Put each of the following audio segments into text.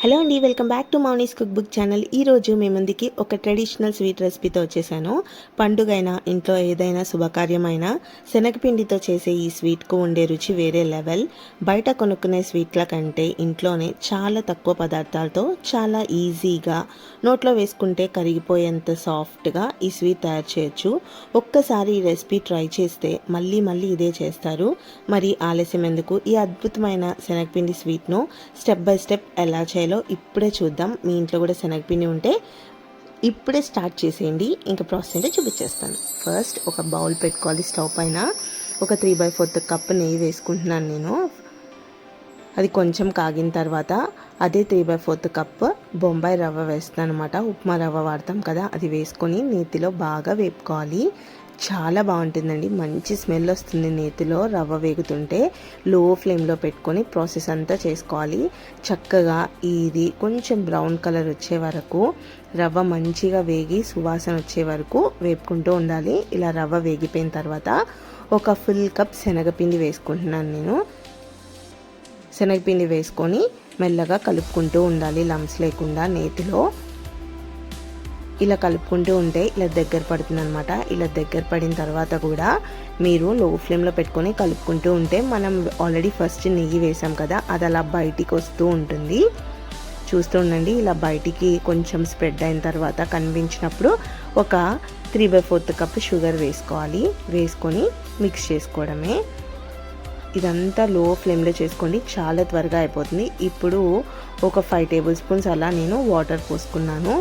Hello అండి, welcome back to Mouni's cook book channel. ఈరోజు మీ ముందుకి ఒక ట్రెడిషనల్ స్వీట్ రెసిపీతో వచ్చేసాను. పండుగైనా ఇంట్లో ఏదైనా శుభకార్యమైనా శనగపిండితో చేసే ఈ స్వీట్కు ఉండే రుచి వేరే లెవెల్. బయట కొనుక్కునే స్వీట్ల కంటే ఇంట్లోనే చాలా తక్కువ పదార్థాలతో చాలా ఈజీగా నోట్లో వేసుకుంటే కరిగిపోయేంత సాఫ్ట్గా ఈ స్వీట్ తయారు చేయొచ్చు. ఒక్కసారి ఈ రెసిపీ ట్రై చేస్తే మళ్ళీ మళ్ళీ ఇదే చేస్తారు. మరి ఆలస్యం ఎందుకు, ఈ అద్భుతమైన శనగపిండి స్వీట్ను స్టెప్ బై స్టెప్ ఎలా చేయాలి ఇప్పుడే చూద్దాం. మీ ఇంట్లో కూడా శనగపిండి ఉంటే ఇప్పుడే స్టార్ట్ చేసేయండి. ఇంకా ప్రాసెస్ ఏంటో చూపించేస్తాను. ఫస్ట్ ఒక బౌల్ పెట్టుకోవాలి. స్టవ్ పైన ఒక 3/4 కప్ నెయ్యి వేసుకుంటున్నాను నేను. అది కొంచెం కాగిన తర్వాత అదే 3/4 కప్ బొంబాయి రవ్వ వేస్తున్నాను అనమాట. ఉప్మా రవ్వ వాడతాం కదా, అది వేసుకొని నేతిలో బాగా వేపుకోవాలి. చాలా బాగుంటుందండి, మంచి స్మెల్ వస్తుంది నేతిలో రవ్వ వేగుతుంటే. లో ఫ్లేమ్లో పెట్టుకొని ప్రాసెస్ అంతా చేసుకోవాలి. చక్కగా ఇది కొంచెం బ్రౌన్ కలర్ వచ్చే వరకు, రవ్వ మంచిగా వేగి సువాసన వచ్చే వరకు వేపుకుంటూ ఉండాలి. ఇలా రవ్వ వేగిపోయిన తర్వాత ఒక ఫుల్ కప్ శనగపిండి వేసుకుంటున్నాను నేను. శనగపిండి వేసుకొని మెల్లగా కలుపుకుంటూ ఉండాలి లంప్స్ లేకుండా నేతిలో. ఇలా కలుపుకుంటూ ఉంటే ఇలా దగ్గర పడుతుంది అనమాట. ఇలా దగ్గర పడిన తర్వాత కూడా మీరు లో ఫ్లేమ్లో పెట్టుకొని కలుపుకుంటూ ఉంటే, మనం ఆల్రెడీ ఫస్ట్ నెయ్యి వేసాం కదా, అది అలా బయటికి వస్తూ ఉంటుంది. చూస్తూ ఉండండి. ఇలా బయటికి కొంచెం స్ప్రెడ్ అయిన తర్వాత కనిపించినప్పుడు ఒక 3/4 కప్ షుగర్ వేసుకోవాలి. వేసుకొని మిక్స్ చేసుకోవడమే. ఇదంతా లో ఫ్లేమ్లో చేసుకోండి, చాలా త్వరగా అయిపోతుంది. ఇప్పుడు ఒక 5 టేబుల్ స్పూన్స్ అలా నేను వాటర్ పోసుకున్నాను.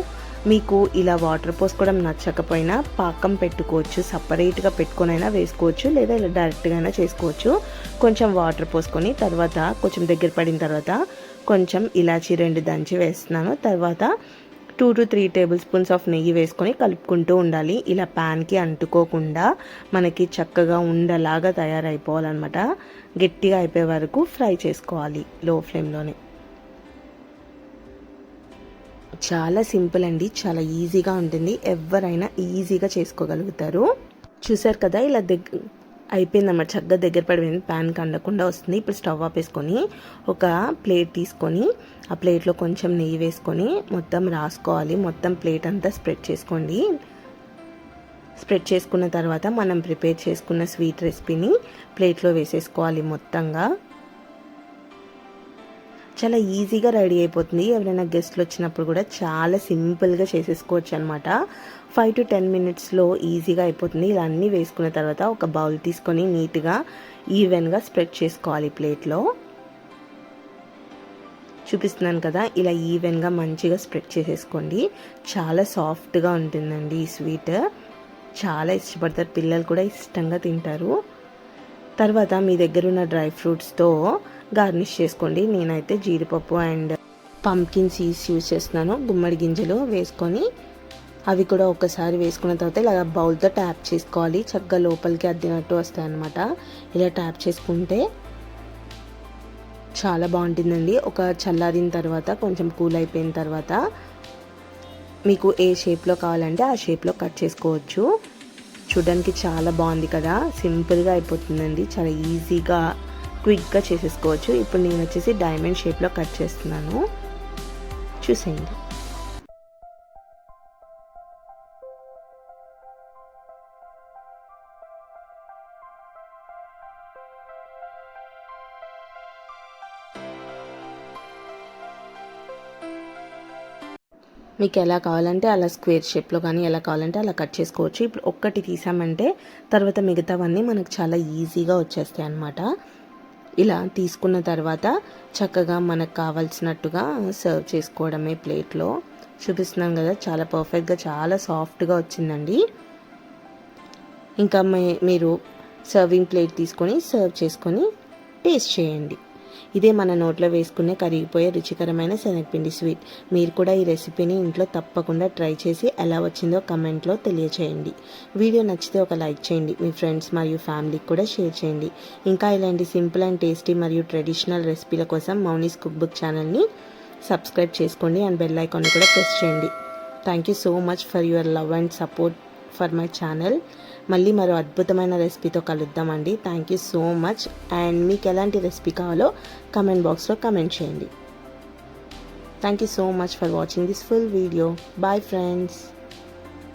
మీకు ఇలా వాటర్ పోసుకోవడం నచ్చకపోయినా పాకం పెట్టుకోవచ్చు, సపరేట్గా పెట్టుకొని అయినా వేసుకోవచ్చు, లేదా ఇలా డైరెక్ట్గా అయినా చేసుకోవచ్చు. కొంచెం వాటర్ పోసుకొని తర్వాత కొంచెం దగ్గర పడిన తర్వాత కొంచెం ఇలాచీ 2 దంచి వేస్తున్నాను. తర్వాత 2 to 3 టేబుల్ స్పూన్స్ ఆఫ్ నెయ్యి వేసుకొని కలుపుకుంటూ ఉండాలి. ఇలా ప్యాన్కి అంటుకోకుండా మనకి చక్కగా ఉండలాగా తయారైపోవాలన్నమాట. గట్టిగా అయిపోయే వరకు ఫ్రై చేసుకోవాలి లో ఫ్లేమ్లోనే. చాలా సింపుల్ అండి, చాలా ఈజీగా ఉంటుంది. ఎవరైనా ఈజీగా చేసుకోగలుగుతారు. చూసారు కదా, ఇలా అయిపోయిందన్నమాట. చక్కగా దగ్గర పడిపోయింది, ప్యాన్ కండకుండా వస్తుంది. ఇప్పుడు స్టవ్ ఆపేసుకొని ఒక ప్లేట్ తీసుకొని ఆ ప్లేట్లో కొంచెం నెయ్యి వేసుకొని మొత్తం రాసుకోవాలి. మొత్తం ప్లేట్ అంతా స్ప్రెడ్ చేసుకోండి. స్ప్రెడ్ చేసుకున్న తర్వాత మనం ప్రిపేర్ చేసుకున్న స్వీట్ రెసిపీని ప్లేట్లో వేసేసుకోవాలి మొత్తంగా. చాలా ఈజీగా రెడీ అయిపోతుంది. ఎవరైనా గెస్ట్లు వచ్చినప్పుడు కూడా చాలా సింపుల్గా చేసేసుకోవచ్చు అనమాట. 5 to 10 మినిట్స్లో ఈజీగా అయిపోతుంది. ఇలా అన్నీ వేసుకున్న తర్వాత ఒక బౌల్ తీసుకొని నీట్గా ఈవెన్గా స్ప్రెడ్ చేసుకోవాలి ప్లేట్లో. చూపిస్తున్నాను కదా, ఇలా ఈవెన్గా మంచిగా స్ప్రెడ్ చేసేసుకోండి. చాలా సాఫ్ట్గా ఉంటుందండి ఈ స్వీట్. చాలా ఇష్టపడతారు, పిల్లలు కూడా ఇష్టంగా తింటారు. తర్వాత మీ దగ్గర ఉన్న డ్రై ఫ్రూట్స్తో గార్నిష్ చేసుకోండి. నేనైతే జీడిపప్పు అండ్ పంకిన్ సీడ్స్ యూజ్ చేస్తున్నాను. గుమ్మడి గింజలు వేసుకొని అవి కూడా ఒకసారి వేసుకున్న తర్వాత ఇలా బౌల్తో ట్యాప్ చేసుకోవాలి. చక్కగా లోపలికి అద్దినట్టు వస్తాయన్నమాట. ఇలా ట్యాప్ చేసుకుంటే చాలా బాగుంటుందండి. ఒక చల్లారిన తర్వాత కొంచెం కూల్ అయిపోయిన తర్వాత మీకు ఏ షేప్లో కావాలంటే ఆ షేప్లో కట్ చేసుకోవచ్చు. చూడడానికి చాలా బాగుంది కదా, సింపుల్గా అయిపోతుందండి. చాలా ఈజీగా క్విక్గా చేసేసుకోవచ్చు. ఇప్పుడు నేను వచ్చేసి డైమండ్ షేప్లో కట్ చేస్తున్నాను, చూసేయండి. మీకు ఎలా కావాలంటే అలా స్క్వేర్ షేప్లో కానీ ఎలా కావాలంటే అలా కట్ చేసుకోవచ్చు. ఇప్పుడు ఒక్కటి తీసామంటే తర్వాత మిగతావన్నీ మనకు చాలా ఈజీగా వచ్చేస్తాయి అన్నమాట. ఇలా తీసుకున్న తర్వాత చక్కగా మనకు కావాల్సినట్టుగా సర్వ్ చేసుకోవడమే ప్లేట్లో. చూపిస్తున్నాను కదా, చాలా పర్ఫెక్ట్గా చాలా సాఫ్ట్గా వచ్చిందండి. ఇంకా మీరు సర్వింగ్ ప్లేట్ తీసుకొని సర్వ్ చేసుకొని టేస్ట్ చేయండి. ఇదే మన నోట్లో వేసుకునే కరిగిపోయే రుచికరమైన శనగపిండి స్వీట్. మీరు కూడా ఈ రెసిపీని ఇంట్లో తప్పకుండా ట్రై చేసి ఎలా వచ్చిందో కమెంట్లో తెలియచేయండి. వీడియో నచ్చితే ఒక లైక్ చేయండి. మీ ఫ్రెండ్స్ మరియు ఫ్యామిలీకి కూడా షేర్ చేయండి. ఇంకా ఇలాంటి సింపుల్ అండ్ టేస్టీ మరియు ట్రెడిషనల్ రెసిపీల కోసం మౌనీస్ కుక్ బుక్ ఛానల్ని సబ్స్క్రైబ్ చేసుకోండి అండ్ బెల్ ఐకాన్ని కూడా ప్రెస్ చేయండి. Thank you so much for your love and support for my channel. మళ్ళీ మరో అద్భుతమైన రెసిపీతో కలుద్దామండి. Thank you so much. And మీకు ఎలాంటి రెసిపీ కావాలో కమెంట్ బాక్స్లో కమెంట్ చేయండి. Thank you so much for watching this full video. Bye friends.